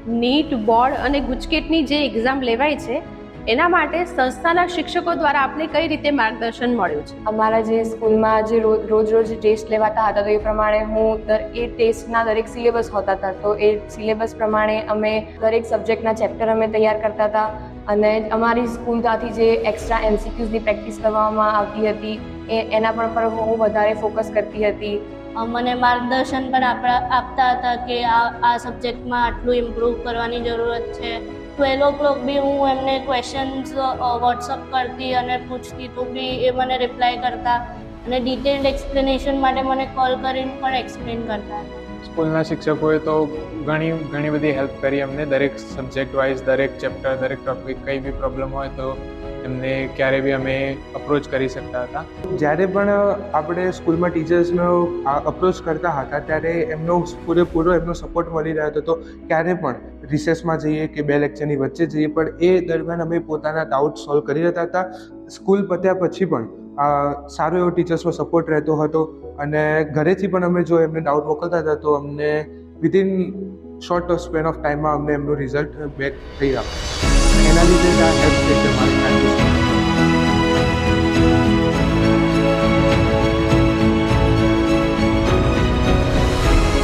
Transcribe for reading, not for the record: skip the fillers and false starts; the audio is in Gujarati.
નીટ, બોર્ડ અને ગુજકેટની જે એક્ઝામ લેવાય છે એના માટે સંસ્થાના શિક્ષકો દ્વારા આપને કઈ રીતે માર્ગદર્શન મળ્યું છે? અમારા જે સ્કૂલમાં જે રોજ ટેસ્ટ લેવાતા હતા તો એ પ્રમાણે હું એ ટેસ્ટના દરેક સિલેબસ હોતા હતા, તો એ સિલેબસ પ્રમાણે અમે દરેક સબ્જેક્ટના ચેપ્ટર અમે તૈયાર કરતા હતા. અને અમારી સ્કૂલ ત્યાંથી જે એક્સ્ટ્રા MCQsની પ્રેક્ટિસ કરવામાં આવતી હતી એના પર હું વધારે ફોકસ કરતી હતી. મને માર્ગદર્શન પણ આપતા હતા કે આ સબ્જેક્ટમાં આટલું ઇમ્પ્રૂવ કરવાની જરૂરત છે. 12 o'clock બી હું એમને ક્વેશ્ચન્સ વોટ્સઅપ કરતી અને પૂછતી તો બી એ મને રિપ્લાય કરતા અને ડિટેલ્ડ એક્સપ્લેનેશન માટે મને કોલ કરીને પણ એક્સપ્લેન કરતા. સ્કૂલના શિક્ષકોએ તો ઘણી બધી હેલ્પ કરી અમને, દરેક સબ્જેક્ટ વાઇઝ, દરેક ચેપ્ટર, દરેક ટોપિક, કંઈ બી પ્રોબ્લેમ હોય તો એમને ક્યારે બી અમે અપ્રોચ કરી શકતા હતા. જ્યારે પણ આપણે સ્કૂલમાં ટીચર્સનો અપ્રોચ કરતા હતા ત્યારે એમનો પૂરેપૂરો એમનો સપોર્ટ મળી રહ્યો હતો. તો ક્યારે પણ રિસેસમાં જઈએ કે 2 લેક્ચરની વચ્ચે જઈએ પણ એ દરમિયાન અમે પોતાના ડાઉટ સોલ્વ કરી રહેતા હતા. સ્કૂલ પત્યા પછી પણ સારો એવો ટીચર્સનો સપોર્ટ રહેતો હતો અને ઘરેથી પણ અમે જો એમને ડાઉટ મોકલતા હતા તો અમને વિધિન શોર્ટ સ્પેન ઓફ ટાઈમમાં અમને એમનું રિઝલ્ટ બેક થઈ રહ્યું. એના લીધે આ હેલ્પ થઈ છે મારી.